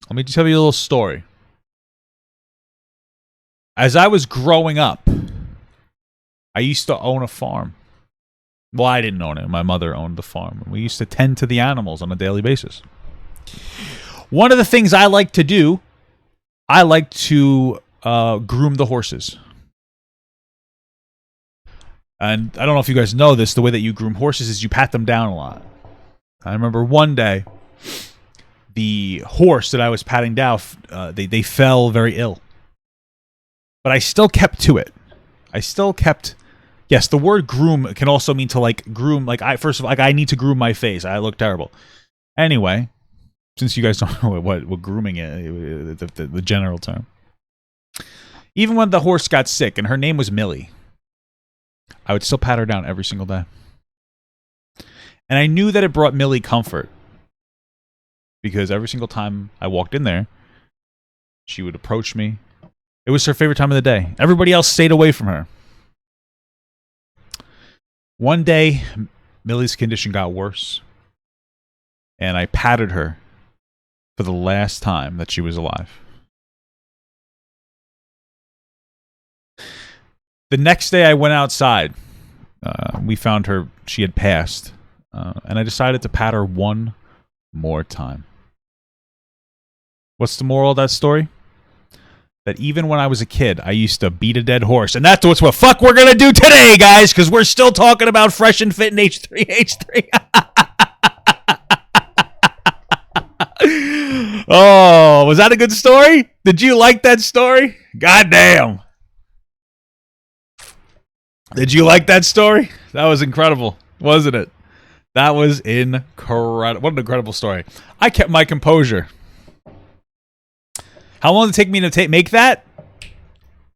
Let me just tell you a little story. As I was growing up, I used to own a farm. Well, I didn't own it. My mother owned the farm. We used to tend to the animals on a daily basis. One of the things I like to do, I like to groom the horses. And I don't know if you guys know this, the way that you groom horses is you pat them down a lot. I remember one day, the horse that I was patting down, they fell very ill. But I still kept to it. I still kept... Yes, the word groom can also mean to, like, groom. Like, I need to groom my face. I look terrible. Anyway, since you guys don't know what grooming is, the general term. Even when the horse got sick, and her name was Millie, I would still pat her down every single day. And I knew that it brought Millie comfort. Because every single time I walked in there, she would approach me. It was her favorite time of the day. Everybody else stayed away from her. One day, Millie's condition got worse. And I patted her for the last time that she was alive. The next day I went outside. We found her, she had passed. And I decided to pat her one more time. What's the moral of that story? That even when I was a kid, I used to beat a dead horse. And that's what fuck we're going to do today, guys, because we're still talking about Fresh and Fit and H3H3. Oh, was that a good story? Did you like that story? Goddamn. Did you like that story? That was incredible, wasn't it? That was incredible. What an incredible story. I kept my composure. How long did it take me to make that?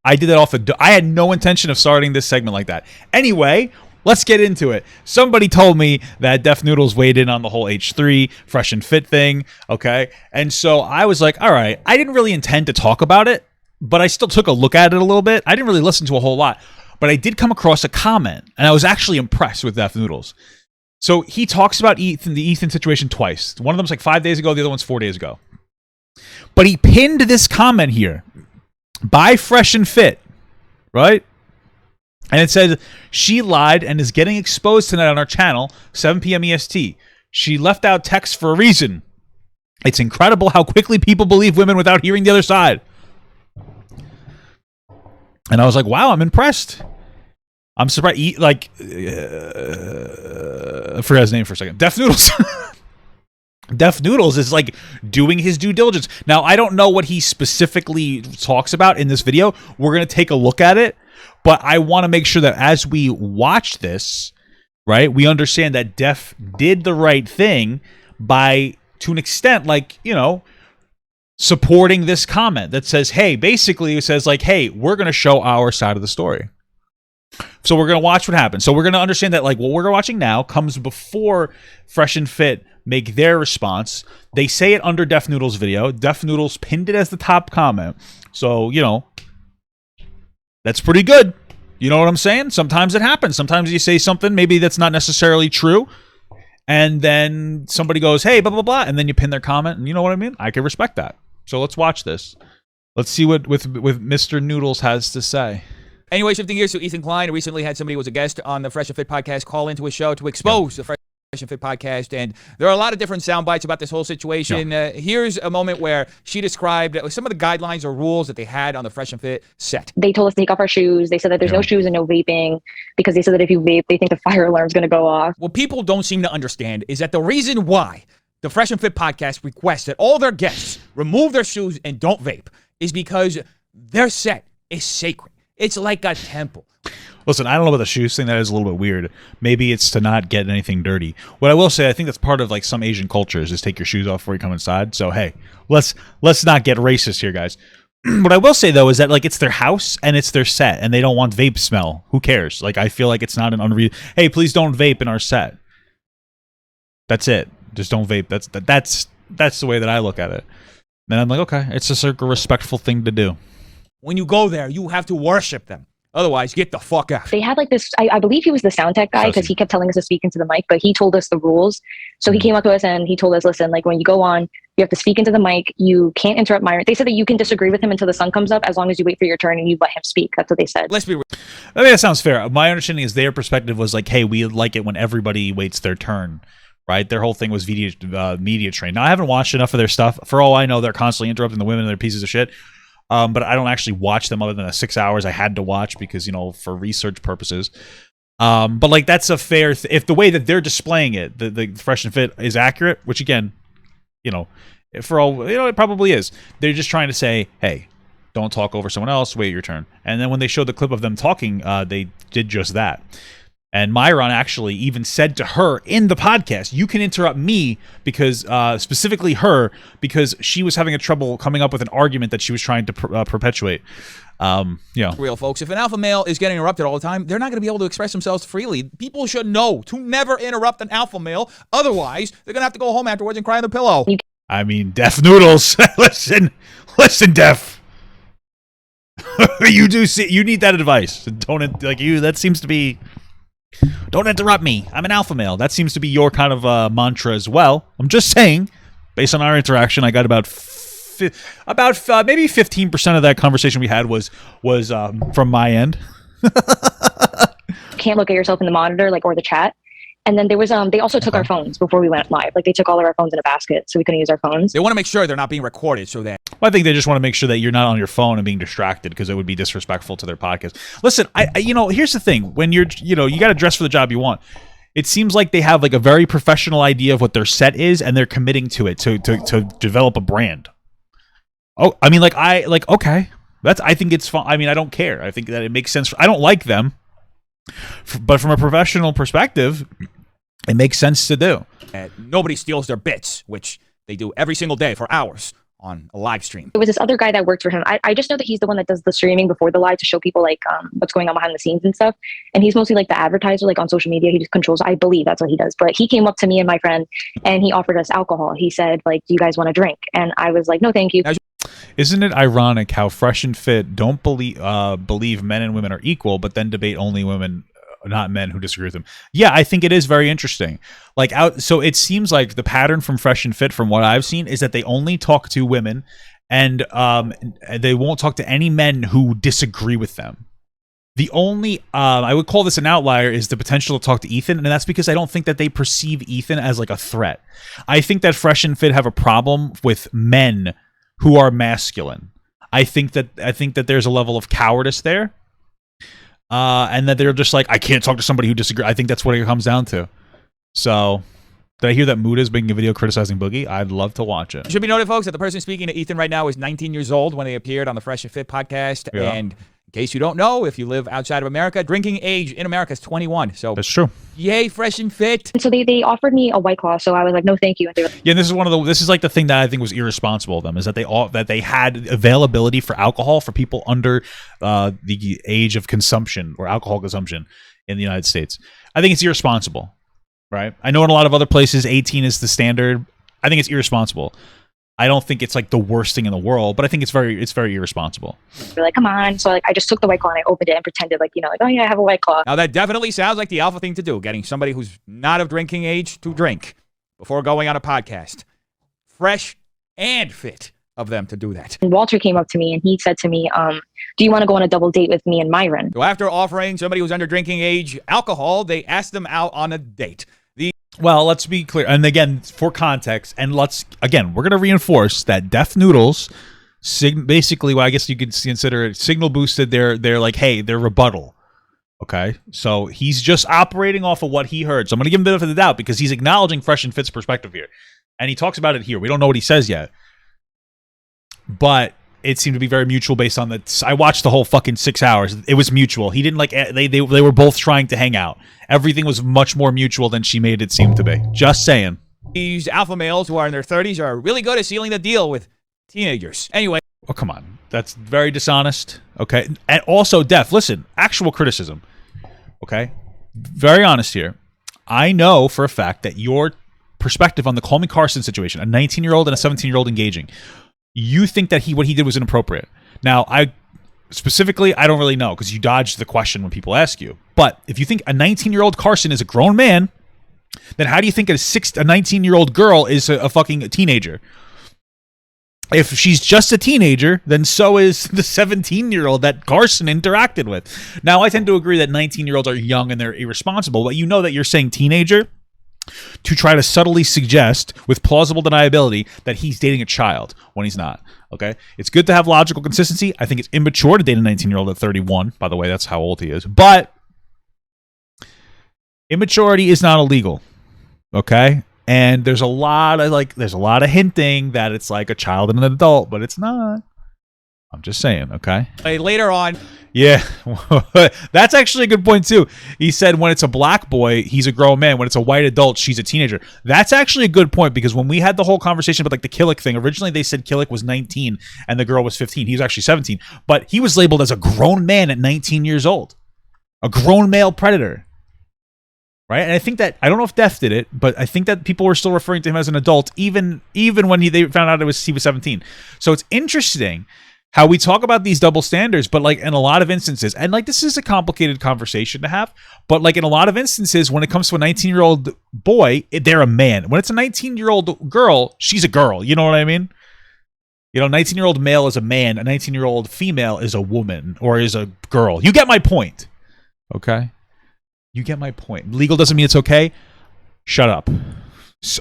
I did that off the... I had no intention of starting this segment like that. Anyway, let's get into it. Somebody told me that Def Noodles weighed in on the whole H3 Fresh and Fit thing, okay? And so I was like, all right, I didn't really intend to talk about it, but I still took a look at it a little bit. I didn't really listen to a whole lot, but I did come across a comment, and I was actually impressed with Def Noodles. So he talks about the Ethan situation twice. One of them's like 5 days ago, the other one's 4 days ago. But he pinned this comment here by Fresh and Fit, right? And it says, she lied and is getting exposed tonight on our channel, 7 p.m. EST. She left out text for a reason. It's incredible how quickly people believe women without hearing the other side. And I was like, wow, I'm impressed. I'm surprised. I forgot his name for a second. Def Noodles. Def Noodles is like doing his due diligence. Now, I don't know what he specifically talks about in this video. We're going to take a look at it. But I want to make sure that as we watch this, right, we understand that Def did the right thing by, to an extent, like, you know, supporting this comment that says, hey, basically it says like, hey, we're going to show our side of the story. So we're going to watch what happens. So we're going to understand that like what we're watching now comes before Fresh and Fit make their response. They say it under Def Noodles' video. Def Noodles pinned it as the top comment. So, you know, that's pretty good. You know what I'm saying? Sometimes it happens. Sometimes you say something maybe that's not necessarily true. And then somebody goes, hey, blah, blah, blah. And then you pin their comment. And you know what I mean? I can respect that. So let's watch this. Let's see what with Mr. Noodles has to say. Anyway, shifting gears to Ethan Klein. Recently had somebody who was a guest on the Fresh and Fit podcast call into his show to expose the Fresh and Fit podcast. And there are a lot of different sound bites about this whole situation. Here's a moment where she described some of the guidelines or rules that they had on the Fresh and Fit set. They told us to take off our shoes. They said that there's no shoes and no vaping because they said that if you vape, they think the fire alarm's going to go off. What people don't seem to understand is that the reason why the Fresh and Fit podcast requests that all their guests remove their shoes and don't vape is because their set is sacred. It's like a temple. Listen, I don't know about the shoes thing. That is a little bit weird. Maybe it's to not get anything dirty. What I will say, I think that's part of like some Asian cultures is take your shoes off before you come inside. So hey, let's not get racist here, guys. What I will say though is that like it's their house and it's their set, and they don't want vape smell. Who cares? Like I feel like it's not an unreal. Hey, please don't vape in our set. That's it. Just don't vape. That's the way that I look at it. And I'm like, okay, it's just like a respectful thing to do. When you go there, you have to worship them. Otherwise, get the fuck out. They had like this, I believe he was the sound tech guy because he kept telling us to speak into the mic, but he told us the rules. So he came up to us and he told us, listen, like when you go on, you have to speak into the mic. You can't interrupt Myron. They said that you can disagree with him until the sun comes up as long as you wait for your turn and you let him speak. That's what they said. Let's be real. I mean, that sounds fair. My understanding is their perspective was like, hey, we like it when everybody waits their turn. Right? Their whole thing was media trained. Now, I haven't watched enough of their stuff. For all I know, they're constantly interrupting the women and they're pieces of shit. But I don't actually watch them other than the 6 hours I had to watch because, you know, for research purposes. But like that's a fair if the way that they're displaying it, the Fresh and Fit is accurate, which again, you know, for all you know, it probably is. They're just trying to say, hey, don't talk over someone else, wait your turn. And then when they showed the clip of them talking, they did just that. And Myron actually even said to her in the podcast, you can interrupt me because, specifically her, because she was having a trouble coming up with an argument that she was trying to perpetuate. You know. Real folks, if an alpha male is getting interrupted all the time, they're not going to be able to express themselves freely. People should know to never interrupt an alpha male. Otherwise, they're going to have to go home afterwards and cry on the pillow. I mean, Def Noodles. listen, Def. You do see, you need that advice. Don't like you. That seems to be. Don't interrupt me. I'm an alpha male. That seems to be your kind of mantra as well. I'm just saying, based on our interaction, I got about maybe 15% of that conversation we had was from my end. Can't look at yourself in the monitor, like, or the chat. And then there was they also took our phones before we went live. Like they took all of our phones in a basket, so we couldn't use our phones. They want to make sure they're not being recorded, so that. Well, I think they just want to make sure that you're not on your phone and being distracted because it would be disrespectful to their podcast. Listen, I you know, here's the thing: when you're, you know, you got to dress for the job you want. It seems like they have like a very professional idea of what their set is, and they're committing to it to develop a brand. Oh, I mean, okay, I think it's fun. I mean, I don't care. I think that it makes sense. I don't like them, but from a professional perspective, it makes sense to do. Nobody steals their bits, which they do every single day for hours on a live stream. There was this other guy that worked for him. I just know that he's the one that does the streaming before the live to show people like what's going on behind the scenes and stuff. And he's mostly like the advertiser, like on social media. He just controls, I believe that's what he does. But he came up to me and my friend and he offered us alcohol. He said, like, do you guys want to drink? And I was like, no, thank you. Isn't it ironic how Fresh and Fit don't believe men and women are equal, but then debate only women, not men, who disagree with them? Yeah, I think it is very interesting. Like, so it seems like the pattern from Fresh and Fit, from what I've seen, is that they only talk to women, and they won't talk to any men who disagree with them. The only I would call this an outlier is the potential to talk to Ethan, and that's because I don't think that they perceive Ethan as like a threat. I think that Fresh and Fit have a problem with men who are masculine. I think that there's a level of cowardice there. And that they're just like, I can't talk to somebody who disagrees. I think that's what it comes down to. So, did I hear that Mood is making a video criticizing Boogie? I'd love to watch it. It should be noted, folks, that the person speaking to Ethan right now is 19 years old when they appeared on the Fresh and Fit podcast. Yeah. And in case you don't know, if you live outside of America, drinking age in America is 21. So that's true. Yay, Fresh and Fit. And so they offered me a White Claw, so I was like, no, thank you. And they were, yeah, and this is like the thing that I think was irresponsible of them, is that they had availability for alcohol for people under the age of consumption or alcohol consumption in the United States. I think it's irresponsible, right? I know in a lot of other places 18 is the standard. I think it's irresponsible. I don't think it's like the worst thing in the world, but I think it's very irresponsible. They're like, come on. So like, I just took the White Claw and I opened it and pretended like, you know, like, oh yeah, I have a White Claw. Now that definitely sounds like the alpha thing to do, getting somebody who's not of drinking age to drink before going on a podcast. Fresh and Fit of them to do that. And Walter came up to me and he said to me, do you want to go on a double date with me and Myron? So after offering somebody who's under drinking age alcohol, they asked them out on a date. Well, let's be clear. And again, for context, and we're going to reinforce that Def Noodles, basically, well, I guess you could consider it, signal boosted their rebuttal. Okay? So he's just operating off of what he heard. So I'm going to give him a bit of the doubt because he's acknowledging Fresh and Fit's perspective here. And he talks about it here. We don't know what he says yet. But it seemed to be very mutual based on that. I watched the whole fucking 6 hours. It was mutual. He didn't like, they were both trying to hang out. Everything was much more mutual than she made it seem to be. Just saying. These alpha males who are in their 30s are really good at sealing the deal with teenagers. Anyway. Oh, come on. That's very dishonest. Okay. And also, Def, listen, actual criticism. Okay. Very honest here. I know for a fact that your perspective on the Call Me Carson situation, a 19-year-old and a 17-year-old engaging, you think that what he did was inappropriate. Now, specifically, I don't really know because you dodge the question when people ask you. But if you think a 19-year-old Carson is a grown man, then how do you think a 19-year-old girl is a fucking teenager? If she's just a teenager, then so is the 17-year-old that Carson interacted with. Now, I tend to agree that 19-year-olds are young and they're irresponsible, but you know that you're saying teenager to try to subtly suggest with plausible deniability that he's dating a child when he's not. Okay? It's good to have logical consistency. I think it's immature to date a 19-year-old at 31. By the way, that's how old he is. But immaturity is not illegal. Okay? And there's a lot of hinting that it's like a child and an adult, but it's not. I'm just saying, okay? Later on. Yeah. That's actually a good point, too. He said when it's a black boy, he's a grown man. When it's a white adult, she's a teenager. That's actually a good point because when we had the whole conversation about like the Killick thing, originally they said Killick was 19 and the girl was 15. He was actually 17. But he was labeled as a grown man at 19 years old. A grown male predator. Right, and I think that I don't know if Def did it, but I think that people were still referring to him as an adult, even when they found out he was 17. So it's interesting how we talk about these double standards, but like in a lot of instances, and like this is a complicated conversation to have, but like in a lot of instances, when it comes to a 19-year-old boy, they're a man. When it's a 19-year-old girl, she's a girl. You know what I mean? You know, 19-year-old male is a man, a 19-year-old female is a woman or is a girl. You get my point, okay? You get my point. Legal doesn't mean it's okay. Shut up.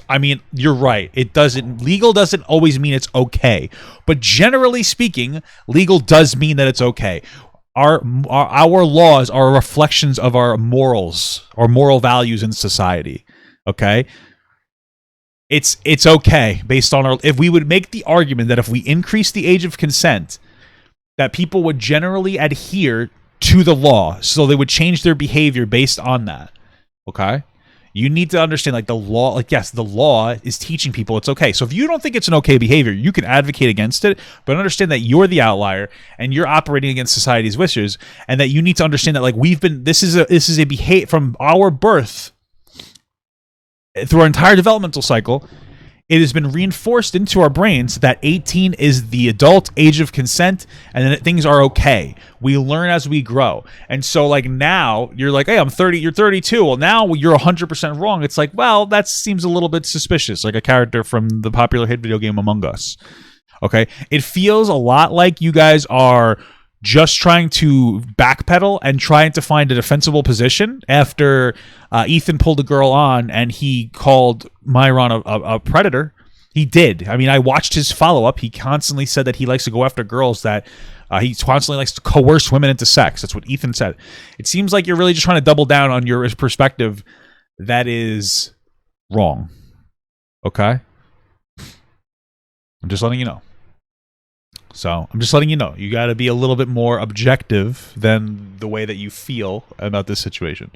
I mean, you're right. Legal doesn't always mean it's okay. But generally speaking, legal does mean that it's okay. Our laws are reflections of our morals or moral values in society. Okay? It's okay based on if we would make the argument that if we increase the age of consent, that people would generally adhere to the law, so they would change their behavior based on that. Okay? You need to understand, like, the law, like, yes, the law is teaching people it's okay. So if you don't think it's an okay behavior, you can advocate against it, but understand that you're the outlier and you're operating against society's wishes, and that you need to understand that, like, this is a behavior from our birth through our entire developmental cycle. It has been reinforced into our brains that 18 is the adult age of consent and then things are okay. We learn as we grow. And so like now you're like, hey, I'm 30, you're 32. Well, now you're 100% wrong. It's like, well, that seems a little bit suspicious, like a character from the popular hit video game Among Us. Okay? It feels a lot like you guys are just trying to backpedal and trying to find a defensible position after Ethan pulled a girl on and he called Myron a predator. He did. I mean, I watched his follow-up. He constantly said that he likes to go after girls, that he constantly likes to coerce women into sex. That's what Ethan said. It seems like you're really just trying to double down on your perspective. That is wrong. Okay? I'm just letting you know. So I'm just letting you know. You got to be a little bit more objective than the way that you feel about this situation.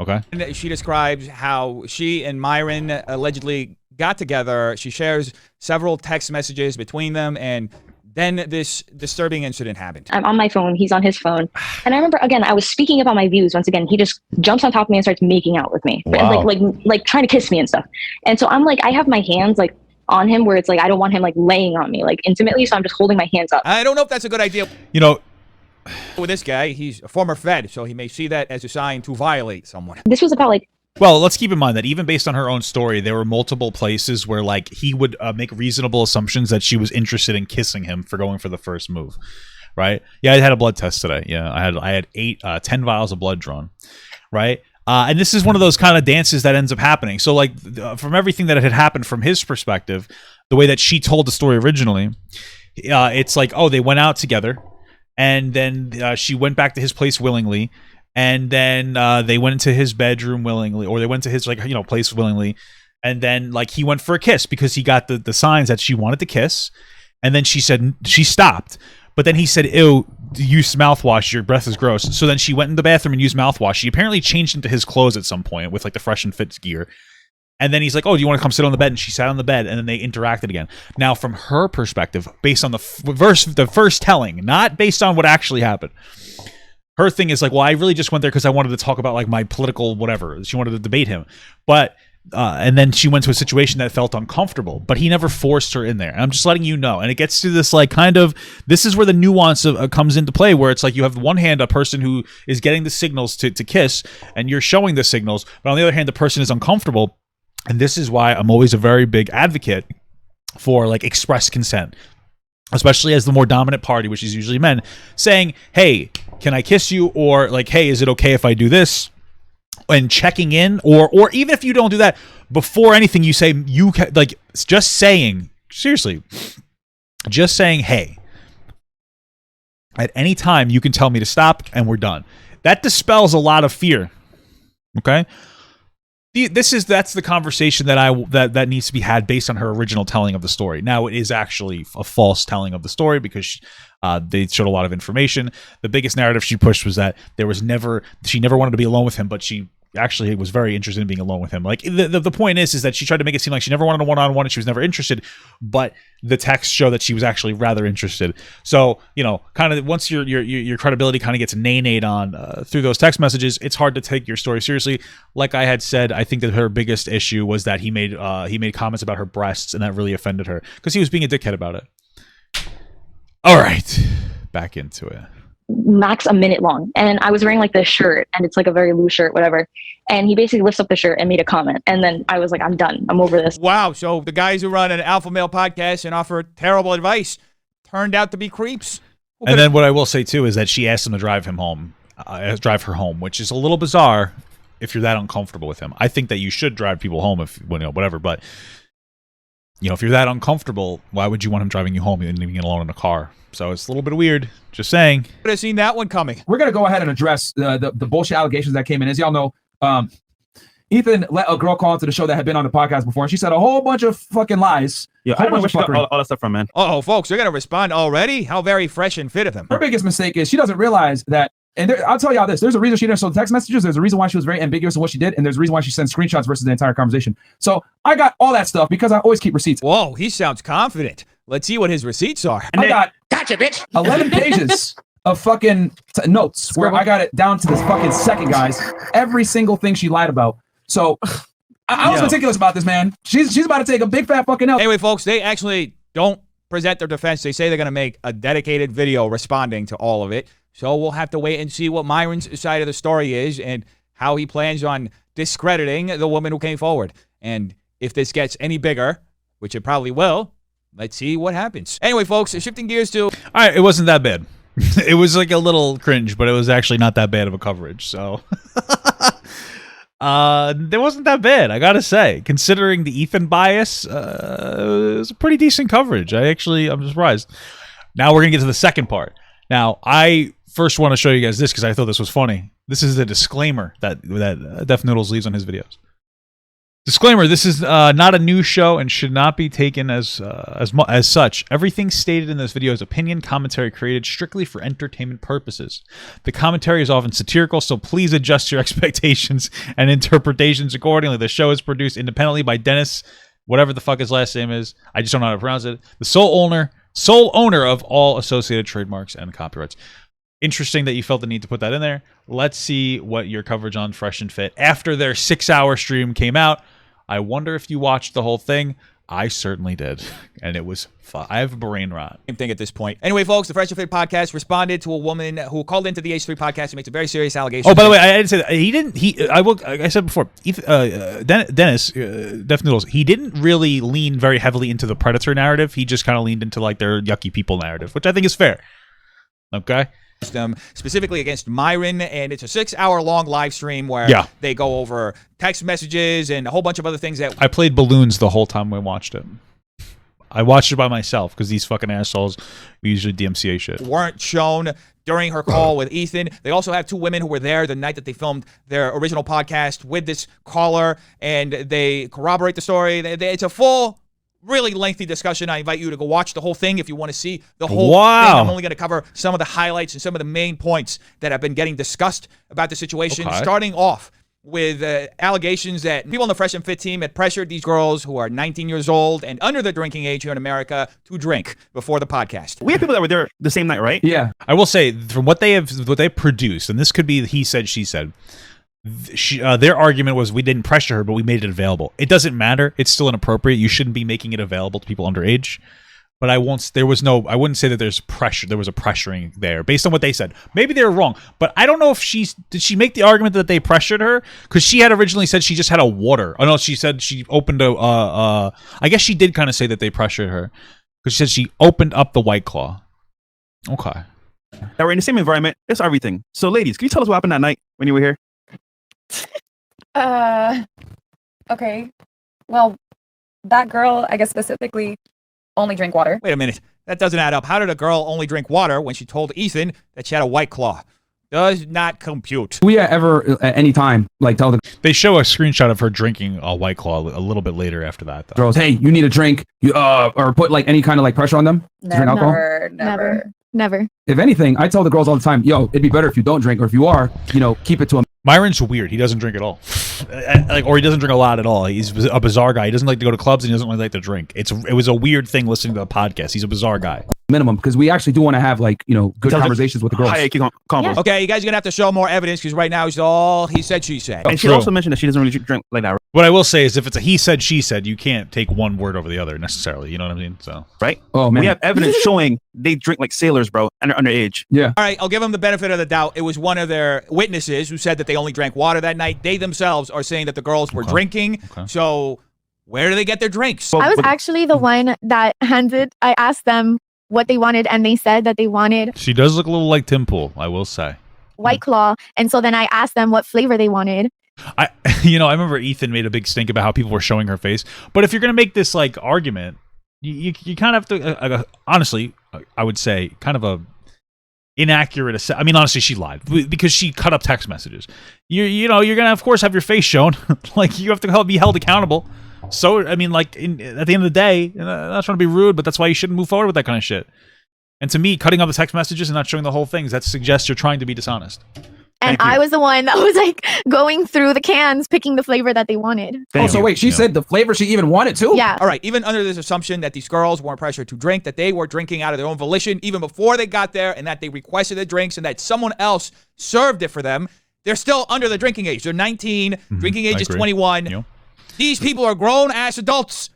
Okay? And she describes how she and Myron allegedly got together. She shares several text messages between them, and then this disturbing incident happened. I'm on my phone. He's on his phone. And I remember, again, I was speaking about my views. Once again, he just jumps on top of me and starts making out with me. Wow. Like trying to kiss me and stuff. And so I'm like, I have my hands like on him where it's like I don't want him like laying on me like intimately, so I'm just holding my hands up. I don't know if that's a good idea. You know, with this guy, he's a former Fed, so he may see that as a sign to violate someone. This was about like, well, let's keep in mind that even based on her own story, there were multiple places where like he would make reasonable assumptions that she was interested in kissing him for going for the first move, right? Yeah, I had a blood test today. Yeah, I had 10 vials of blood drawn, right? And this is one of those kind of dances that ends up happening. So like from everything that had happened from his perspective, the way that she told the story originally, it's like, oh, they went out together and then she went back to his place willingly. And then they went into his bedroom willingly, or they went to his place willingly. And then like he went for a kiss because he got the signs that she wanted to kiss. And then she said she stopped. But then he said, ew, use mouthwash, your breath is gross. So then she went in the bathroom and used mouthwash. She apparently changed into his clothes at some point with like the Fresh and Fit gear. And then he's like, oh, do you want to come sit on the bed? And she sat on the bed, and then they interacted again. Now, from her perspective, based on the first telling, not based on what actually happened, her thing is like, well, I really just went there because I wanted to talk about like my political whatever. She wanted to debate him. But And then she went to a situation that felt uncomfortable, but he never forced her in there. And I'm just letting you know. And it gets to this like kind of, this is where the nuance of, comes into play, where it's like you have on one hand a person who is getting the signals to kiss, and you're showing the signals, but on the other hand, the person is uncomfortable. And this is why I'm always a very big advocate for like express consent, especially as the more dominant party, which is usually men, saying, hey, can I kiss you? Or like, hey, is it okay if I do this? And checking in, or even if you don't do that, before anything you say, you can, like, just saying, seriously, just saying, hey, at any time you can tell me to stop and we're done. That dispels a lot of fear. Okay? That's the conversation that needs to be had based on her original telling of the story. Now it is actually a false telling of the story because they showed a lot of information. The biggest narrative she pushed was that she never wanted to be alone with him, but she actually was very interested in being alone with him. Like the point is that she tried to make it seem like she never wanted a one-on-one and she was never interested, but the texts show that she was actually rather interested. So, you know, kind of once your credibility kind of gets nay-nayed on through those text messages, it's hard to take your story seriously. Like I had said, I think that her biggest issue was that he made comments about her breasts, and that really offended her because he was being a dickhead about it. All right, back into it. Max a minute long, and I was wearing like this shirt, and it's like a very loose shirt, whatever, and he basically lifts up the shirt and made a comment, and then I was like, I'm done, I'm over this. Wow, so the guys who run an alpha male podcast and offer terrible advice turned out to be creeps. And then what I will say too is that she asked him to drive her home, which is a little bizarre if you're that uncomfortable with him. I think that you should drive people home if, you know, whatever, but you know, if you're that uncomfortable, why would you want him driving you home and leaving you alone in a car? So it's a little bit weird. Just saying. Could have seen that one coming. We're going to go ahead and address the bullshit allegations that came in. As y'all know, Ethan let a girl call into the show that had been on the podcast before, and she said a whole bunch of fucking lies. Yeah, I don't know where she got all that stuff from, man. Uh-oh, folks, they're going to respond already? How very fresh and fit of them. Her biggest mistake is she doesn't realize that, and I'll tell y'all this, there's a reason she didn't show the text messages, there's a reason why she was very ambiguous in what she did, and there's a reason why she sent screenshots versus the entire conversation. So I got all that stuff because I always keep receipts. Whoa, he sounds confident. Let's see what his receipts are. I got gotcha, bitch. 11 pages of fucking notes where I got it down to this fucking second, guys. Every single thing she lied about. So I was meticulous about this, man. She's about to take a big fat fucking L. Anyway, folks, they actually don't present their defense. They say they're going to make a dedicated video responding to all of it. So we'll have to wait and see what Myron's side of the story is and how he plans on discrediting the woman who came forward. And if this gets any bigger, which it probably will, let's see what happens. Anyway, folks, shifting gears to... All right, it wasn't that bad. It was like a little cringe, but it was actually not that bad of a coverage. So... it wasn't that bad, I gotta say. Considering the Ethan bias, it was a pretty decent coverage. I'm surprised. Now we're gonna get to the second part. Now, I first want to show you guys this because I thought this was funny. This is the disclaimer that Def Noodles leaves on his videos. Disclaimer: this is not a news show and should not be taken as such. Everything stated in this video is opinion commentary created strictly for entertainment purposes. The commentary is often satirical, so please adjust your expectations and interpretations accordingly. The show is produced independently by Dennis, whatever the fuck his last name is. I just don't know how to pronounce it. The sole owner of all associated trademarks and copyrights. Interesting that you felt the need to put that in there. Let's see what your coverage on Fresh and Fit after their 6-hour stream came out. I wonder if you watched the whole thing. I certainly did, and it was fun. I have brain rot. Same thing at this point. Anyway, folks, the Fresh and Fit podcast responded to a woman who called into the H3 podcast and makes a very serious allegation. Oh, by the way, I didn't say that. He didn't. I said before, Dennis, Def Noodles, he didn't really lean very heavily into the Predator narrative. He just kind of leaned into like their yucky people narrative, which I think is fair. Okay. Them specifically against Myron, and it's a 6-hour long live stream where they go over text messages and a whole bunch of other things that I played balloons the whole time we watched it. I watched it by myself because these fucking assholes usually DMCA shit weren't shown during her call with Ethan. They also have 2 women who were there the night that they filmed their original podcast with this caller, and they corroborate the story. It's a full, really lengthy discussion. I invite you to go watch the whole thing if you want to see the whole thing. I'm only going to cover some of the highlights and some of the main points that have been getting discussed about the situation, starting off with allegations that people on the Fresh and Fit team had pressured these girls who are 19 years old and under the drinking age here in America to drink before the podcast. We had people that were there the same night, right? Yeah. I will say, from what they produced, and this could be he said, she said, their argument was we didn't pressure her, but we made it available. It doesn't matter. It's still inappropriate. You shouldn't be making it available to people underage. But I wouldn't say that there's pressure. There was a pressuring there based on what they said. Maybe they were wrong, but I don't know if did she make the argument that they pressured her? Because she had originally said she just had a water. Oh no, she said she opened I guess she did kind of say that they pressured her because she said she opened up the White Claw. Okay. Now we're in the same environment. It's everything. So, ladies, can you tell us what happened that night when you were here? Okay. Well, that girl, I guess specifically, only drink water. Wait a minute. That doesn't add up. How did a girl only drink water when she told Ethan that she had a White Claw? Does not compute. We ever at any time like tell the They show a screenshot of her drinking a White Claw a little bit later after that, though. girls, hey, you need a drink, or put like any kind of like pressure on them to drink alcohol? Never. If anything, I tell the girls all the time, yo, it'd be better if you don't drink, or if you are, keep it to a Myron's weird. He doesn't drink at all, or he doesn't drink a lot at all. He's a bizarre guy. He doesn't like to go to clubs, and he doesn't really like to drink. It was a weird thing listening to the podcast. He's a bizarre guy. minimum, because we actually do want to have like good conversations with the girls. Combos. Okay, you guys are gonna have to show more evidence because right now it's all he said, she said. And she also mentioned that she doesn't really drink like that. What I will say is, if it's a he said, she said, you can't take one word over the other necessarily. You know what I mean? So right? Oh man, we have evidence showing they drink like sailors, bro, and they're underage. Yeah. All right, I'll give them the benefit of the doubt. It was one of their witnesses who said that they only drank water that night. They themselves are saying that the girls were drinking. Okay. So where do they get their drinks? I was actually the one that I asked them what they wanted, and they said that they wanted. She does look a little like Tim Pool, I will say. White Claw, and so then I asked them what flavor they wanted. I remember Ethan made a big stink about how people were showing her face. But if you're gonna make this like argument, you kind of have to honestly, I would say kind of a inaccurate. I mean, honestly, she lied because she cut up text messages. You're gonna of course have your face shown. Like you have to be held accountable. So I mean, like at the end of the day, I'm not trying to be rude, but that's why you shouldn't move forward with that kind of shit. And to me, cutting up the text messages and not showing the whole thing, that suggests you're trying to be dishonest. And I was the one that was like going through the cans, picking the flavor that they wanted. So wait, she said the flavor she even wanted too? Yeah. All right, even under this assumption that these girls weren't pressured to drink, that they were drinking out of their own volition even before they got there, and that they requested the drinks and that someone else served it for them, they're still under the drinking age. They're 19, drinking age is 21. Yep. These people are grown-ass adults.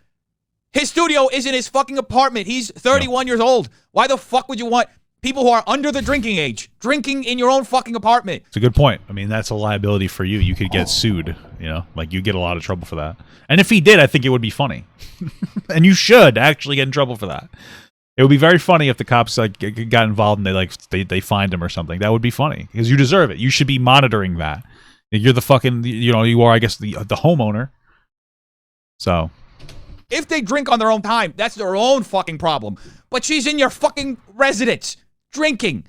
His studio isn't his fucking apartment. He's 31 years old. Why the fuck would you want people who are under the drinking age drinking in your own fucking apartment? It's a good point. I mean, that's a liability for you. You could get sued, like you get a lot of trouble for that. And if he did, I think it would be funny. And you should actually get in trouble for that. It would be very funny if the cops got involved and they fined him or something. That would be funny because you deserve it. You should be monitoring that. You're the fucking, you are, I guess, the homeowner. So if they drink on their own time, that's their own fucking problem. But she's in your fucking residence drinking.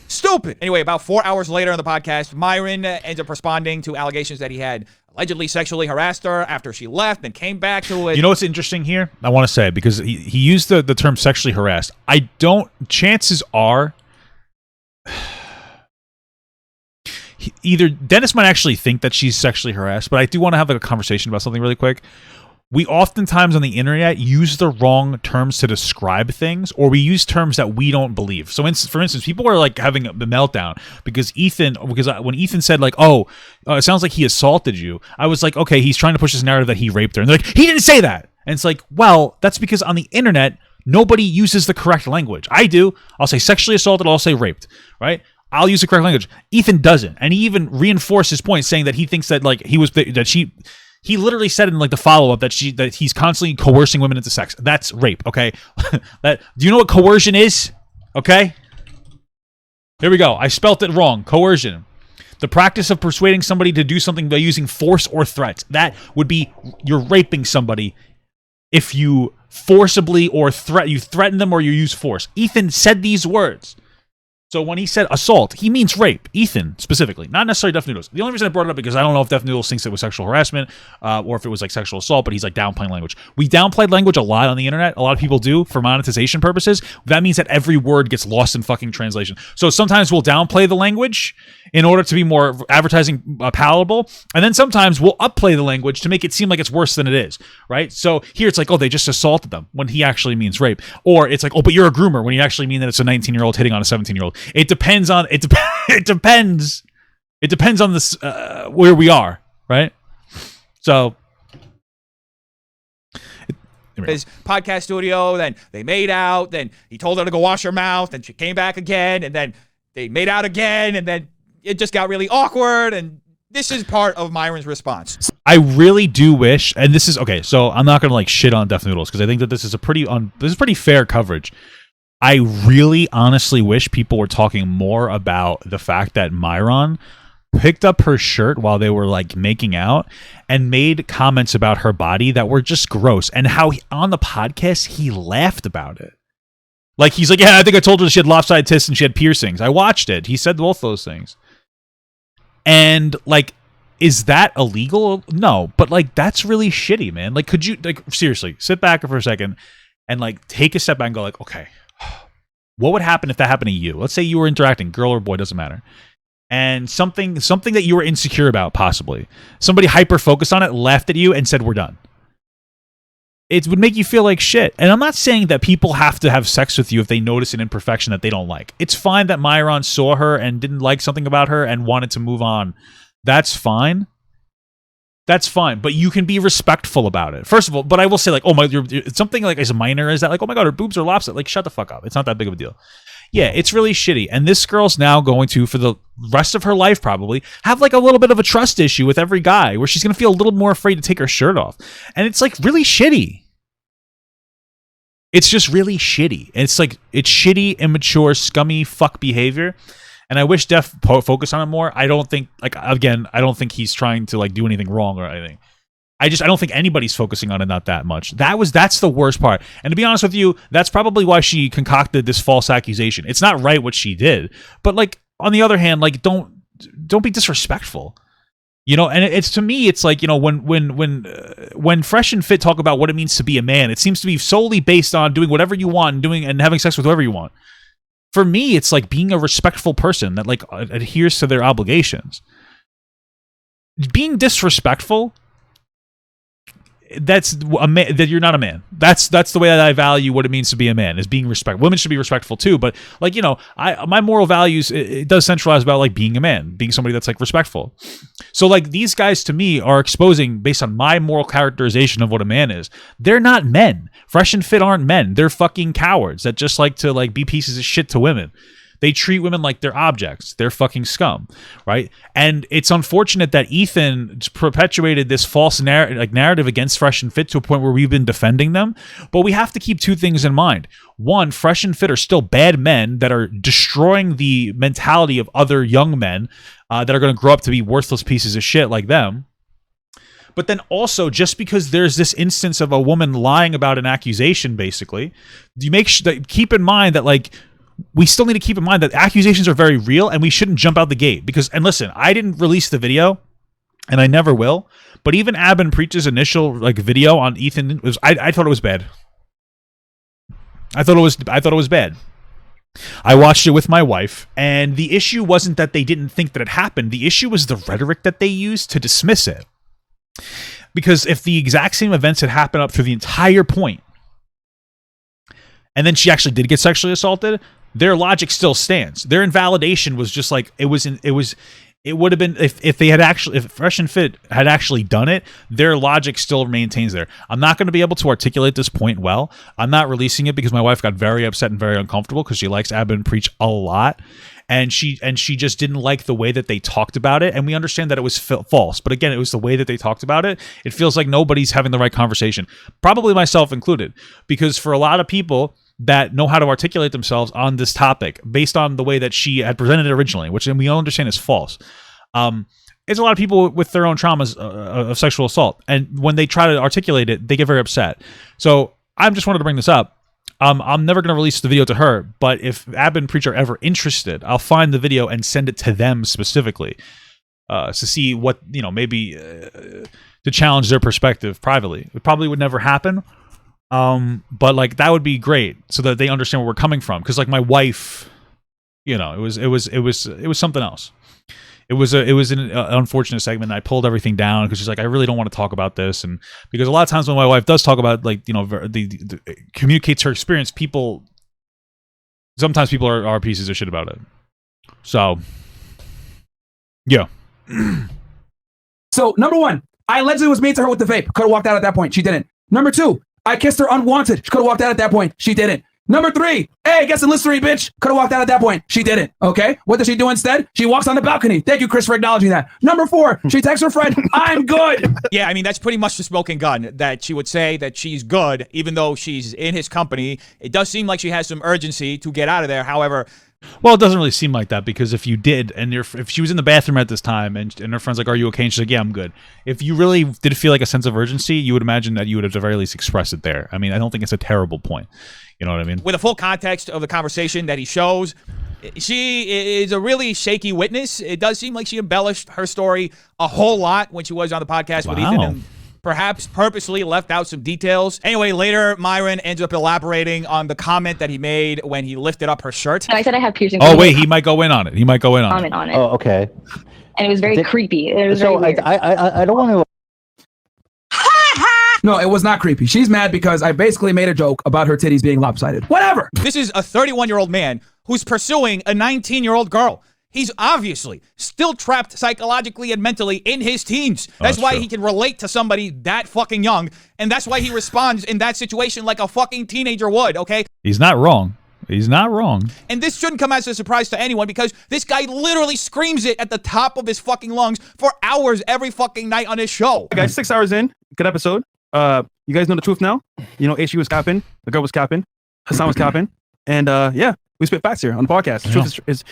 Stupid. Anyway, about 4 hours later on the podcast, Myron ends up responding to allegations that he had allegedly sexually harassed her after she left and came back to it. You know what's interesting here? I want to say, because he used the term sexually harassed. Chances are, either Dennis might actually think that she's sexually harassed, but I do want to have a conversation about something really quick. We oftentimes on the internet use the wrong terms to describe things, or we use terms that we don't believe. So, for instance, people were like having a meltdown because when Ethan said like, it sounds like he assaulted you. I was like, okay, he's trying to push this narrative that he raped her, and they're like, he didn't say that. And it's like, well, that's because on the internet nobody uses the correct language. I do. I'll say sexually assaulted. I'll say raped. Right. I'll use the correct language. Ethan doesn't, and he even reinforced his point, saying that he thinks that like he literally said in like the follow-up that he's constantly coercing women into sex. That's rape, okay? Do you know what coercion is? Okay? Here we go. I spelt it wrong. Coercion. The practice of persuading somebody to do something by using force or threats. That would be you're raping somebody if you forcibly or you threaten them or you use force. Ethan said these words. So when he said assault, he means rape. Ethan, specifically. Not necessarily Def Noodles. The only reason I brought it up because I don't know if Def Noodles thinks it was sexual harassment or if it was like sexual assault, but he's like downplaying language. We downplay language a lot on the internet. A lot of people do for monetization purposes. That means that every word gets lost in fucking translation. So sometimes we'll downplay the language in order to be more advertising palatable. And then sometimes we'll upplay the language to make it seem like it's worse than it is, right? So here it's like, they just assaulted them when he actually means rape. Or it's like, but you're a groomer when you actually mean that it's a 19-year-old hitting on a 17-year-old. It depends. It depends on this where we are, right? So his podcast studio, then they made out, then he told her to go wash her mouth, then she came back again, and then they made out again, and then it just got really awkward, and this is part of Myron's response. I really do wish, and this is okay, so I'm not gonna like shit on Def Noodles because I think that this is pretty fair coverage. I really honestly wish people were talking more about the fact that Myron picked up her shirt while they were like making out and made comments about her body that were just gross, and how on the podcast he laughed about it. Like he's like, yeah, I think I told her she had lopsided tits and she had piercings. I watched it. He said both those things. And like, is that illegal? No, but like that's really shitty, man. Like, could you like seriously sit back for a second and like take a step back and go like, okay, what would happen if that happened to you? Let's say you were interacting, girl or boy, doesn't matter. And something that you were insecure about, possibly. Somebody hyper-focused on it, laughed at you, and said, we're done. It would make you feel like shit. And I'm not saying that people have to have sex with you if they notice an imperfection that they don't like. It's fine that Myron saw her and didn't like something about her and wanted to move on. That's fine. That's fine. But you can be respectful about it. First of all, but I will say, like, oh my, it's something like as minor as that, like, oh my God, her boobs are lopsided. Like, shut the fuck up. It's not that big of a deal. Yeah, it's really shitty. And this girl's now going to, for the rest of her life probably, have like a little bit of a trust issue with every guy where she's going to feel a little more afraid to take her shirt off. And it's like really shitty. It's just really shitty. And it's like, it's shitty, immature, scummy fuck behavior. And I wish Def focused on it more. I don't think, like, again, I don't think he's trying to like do anything wrong or anything. I don't think anybody's focusing on it not that much. That's the worst part. And to be honest with you, that's probably why she concocted this false accusation. It's not right what she did, but like on the other hand, like don't be disrespectful. You know, and it's to me, it's like, you know, when Fresh and Fit talk about what it means to be a man, it seems to be solely based on doing whatever you want and having sex with whoever you want. For me, it's like being a respectful person that like adheres to their obligations. Being disrespectful, that you're not a man. That's the way that I value what it means to be a man, is being respectful. Women should be respectful too, but like, you know, my moral values, it does centralize about like being a man, being somebody that's like respectful. So like these guys to me are exposing, based on my moral characterization of what a man is, they're not men. Fresh and Fit aren't men. They're fucking cowards that just like to like be pieces of shit to women. They treat women like they're objects. They're fucking scum, right? And it's unfortunate that Ethan perpetuated this false narrative against Fresh and Fit to a point where we've been defending them. But we have to keep two things in mind. One, Fresh and Fit are still bad men that are destroying the mentality of other young men that are going to grow up to be worthless pieces of shit like them. But then also, just because there's this instance of a woman lying about an accusation, basically, you keep in mind that like, we still need to keep in mind that accusations are very real and we shouldn't jump out the gate. Because, and listen, I didn't release the video and I never will, but even Abin Preach's initial like video on Ethan I thought it was bad. I thought it was bad. I watched it with my wife, and the issue wasn't that they didn't think that it happened. The issue was the rhetoric that they used to dismiss it. Because if the exact same events had happened up through the entire point, and then she actually did get sexually assaulted, their logic still stands. Their invalidation was just like it would have been if Fresh and Fit had actually done it, their logic still maintains there. I'm not going to be able to articulate this point well. I'm not releasing it because my wife got very upset and very uncomfortable because she likes Abin Preach a lot. And she just didn't like the way that they talked about it. And we understand that it was false. But again, it was the way that they talked about it. It feels like nobody's having the right conversation, probably myself included, because for a lot of people that know how to articulate themselves on this topic based on the way that she had presented it originally, which we all understand is false. It's a lot of people with their own traumas of sexual assault. And when they try to articulate it, they get very upset. So I just wanted to bring this up. I'm never going to release the video to her, but if Abin Preach are ever interested, I'll find the video and send it to them specifically to see what, you know, maybe to challenge their perspective privately. It probably would never happen. But like that would be great so that they understand where we're coming from. Cause like my wife, you know, it was something else. It was an unfortunate segment. I pulled everything down because she's like, I really don't want to talk about this. And because a lot of times when my wife does talk about like, you know, the communicates her experience, sometimes people are pieces of shit about it. So Yeah. So, number one, I allegedly was mean to her with the vape. Could have walked out at that point. She didn't. Number two, I kissed her unwanted. She could have walked out at that point. She didn't. Number three, hey, get some Listerine, bitch. Could have walked out at that point. She didn't. Okay. What does she do instead? She walks on the balcony. Thank you, Chris, for acknowledging that. Number four, she texts her friend, I'm good. Yeah, I mean, that's pretty much the smoking gun, that she would say that she's good, even though she's in his company. It does seem like she has some urgency to get out of there. However, well, it doesn't really seem like that, because if you did, and if she was in the bathroom at this time, and her friend's like, are you okay? And she's like, yeah, I'm good. If you really did feel like a sense of urgency, you would imagine that you would at the very least express it there. I mean, I don't think it's a terrible point. You know what I mean? with the full context of the conversation that he shows, she is a really shaky witness. It does seem like she embellished her story a whole lot when she was on the podcast with Ethan, and perhaps purposely left out some details. Anyway, later, Myron ends up elaborating on the comment that he made when he lifted up her shirt. And I said I have piercings. Oh, wait, he might go in on it. He might go in on it. Comment on it. Oh, okay. And it was very creepy. It was So very weird. I don't want to. No, it was not creepy. She's mad because I basically made a joke about her titties being lopsided. Whatever. This is a 31-year-old man who's pursuing a 19-year-old girl. He's obviously still trapped psychologically and mentally in his teens. That's why he can relate to somebody that fucking young, and that's why he responds in that situation like a fucking teenager would, okay? He's not wrong. He's not wrong. And this shouldn't come as a surprise to anyone, because this guy literally screams it at the top of his fucking lungs for hours every fucking night on his show. Hey guys, 6 hours in, good episode. You guys know the truth now. You know, H3 was capping, the girl was capping, Hassan was capping, and yeah, we spit facts here on the podcast. The truth is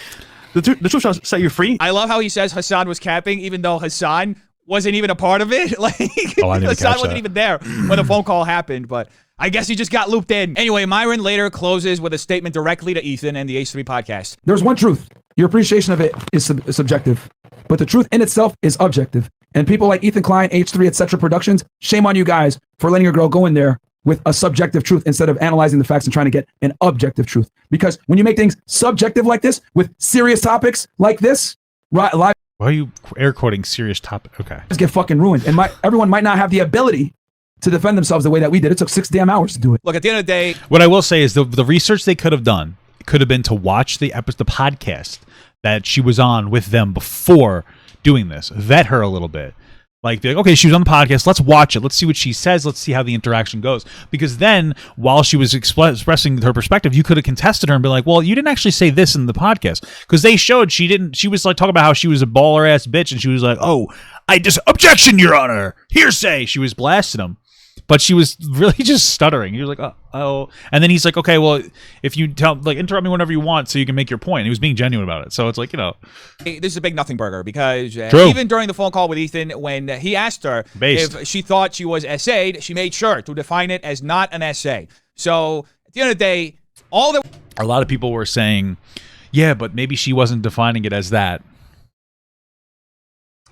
the truth shall set you free. I love how he says Hassan was capping, even though Hassan wasn't even a part of it. Like, Hassan wasn't even there when the phone call happened, but I guess he just got looped in. Anyway, Myron later closes with a statement directly to Ethan and the H3 podcast. There's one truth. Your appreciation of it is subjective, but the truth in itself is objective. And people like Ethan Klein, H3, etc. Productions, shame on you guys for letting your girl go in there with a subjective truth instead of analyzing the facts and trying to get an objective truth. Because when you make things subjective like this with serious topics like this, right, live. Why are you air quoting serious topic? Okay. Get fucking ruined, and everyone might not have the ability to defend themselves the way that we did. It took 6 damn hours to do it. Look, at the end of the day, what I will say is the research they could have done could have been to watch the podcast that she was on with them before doing this, vet her a little bit. Like, okay, she was on the podcast. Let's watch it. Let's see what she says. Let's see how the interaction goes. Because then, while she was expressing her perspective, you could have contested her and been like, well, you didn't actually say this in the podcast. Because they showed she didn't. She was like talking about how she was a baller ass bitch. And she was like, oh, objection, Your Honor. Hearsay. She was blasting him. But she was really just stuttering. He was like, oh. And then he's like, okay, well, if you interrupt me whenever you want so you can make your point. And he was being genuine about it. So it's like, you know. This is a big nothing burger, because even during the phone call with Ethan, when he asked her if she thought she was essayed, she made sure to define it as not an essay. So at the end of the day, a lot of people were saying, yeah, but maybe she wasn't defining it as that.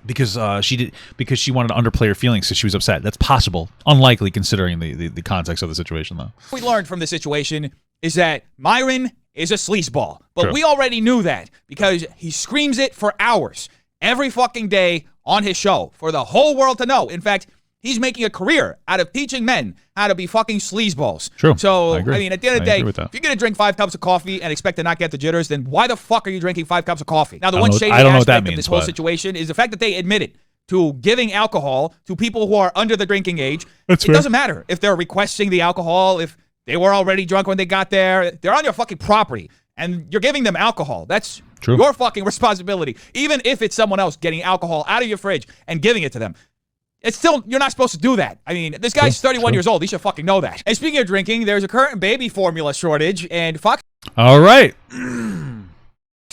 Because she wanted to underplay her feelings, so she was upset. That's possible. Unlikely, considering the context of the situation, though. What we learned from the situation is that Myron is a sleazeball. But we already knew that, because he screams it for hours, every fucking day on his show, for the whole world to know. In fact, he's making a career out of teaching men how to be fucking sleazeballs. True. So, I mean, at the end of the day, if you're going to drink 5 cups of coffee and expect to not get the jitters, then why the fuck are you drinking 5 cups of coffee? Now, the one shady aspect of this whole situation is the fact that they admitted to giving alcohol to people who are under the drinking age. It doesn't matter if they're requesting the alcohol, if they were already drunk when they got there. They're on your fucking property, and you're giving them alcohol. That's your fucking responsibility. Even if it's someone else getting alcohol out of your fridge and giving it to them. It's still, you're not supposed to do that. I mean, this guy's 31 years old. He should fucking know that. And speaking of drinking, there's a current baby formula shortage, and Fox All right.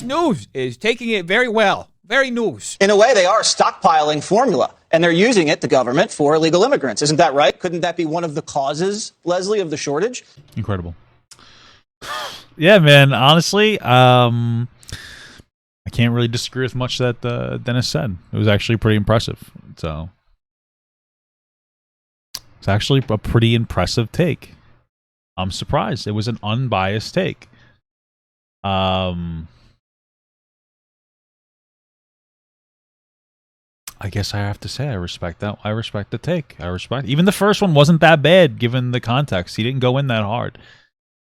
News is taking it very well. Very news. In a way, they are stockpiling formula, and they're using it, the government, for illegal immigrants. Isn't that right? Couldn't that be one of the causes, Leslie, of the shortage? Incredible. Yeah, man. Honestly, I can't really disagree with much that Dennis said. It was actually pretty impressive. So it's actually a pretty impressive take. I'm surprised. It was an unbiased take. I guess I have to say I respect that. I respect the take. Even the first one wasn't that bad given the context. He didn't go in that hard.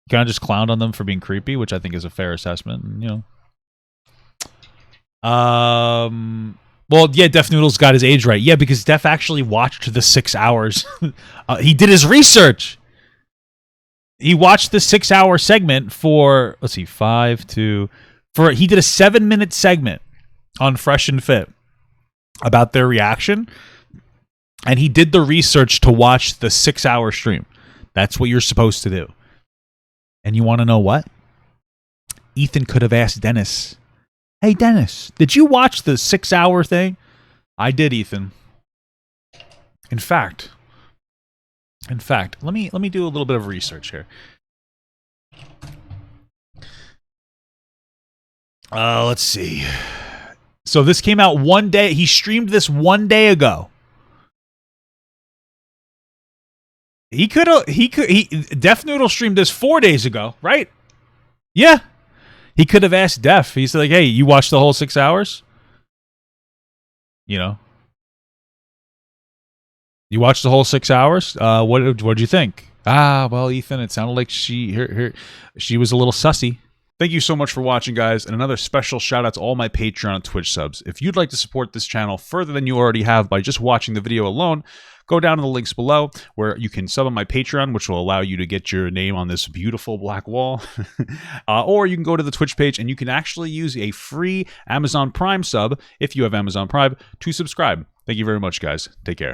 He kind of just clowned on them for being creepy, which I think is a fair assessment. And, you know, Well, yeah, Def Noodles got his age right. Yeah, because Def actually watched the 6 hours. He did his research. He watched the 6-hour segment for, let's see, he did a 7-minute segment on Fresh and Fit about their reaction. And he did the research to watch the 6-hour stream. That's what you're supposed to do. And you want to know what? Ethan could have asked Dennis, hey, Dennis, did you watch the 6-hour thing? I did, Ethan. In fact, let me do a little bit of research here. Let's see. So this came out one day. He streamed this 1 day ago. Def Noodle streamed this 4 days ago, right? Yeah. He could have asked Def. He's like, hey, you watched the whole 6 hours? You know? You watched the whole 6 hours? What'd you think? Well, Ethan, it sounded like she was a little sussy. Thank you so much for watching, guys, and another special shout out to all my Patreon and Twitch subs. If you'd like to support this channel further than you already have by just watching the video alone, go down to the links below where you can sub on my Patreon, which will allow you to get your name on this beautiful black wall. Or you can go to the Twitch page and you can actually use a free Amazon Prime sub, if you have Amazon Prime, to subscribe. Thank you very much, guys. Take care.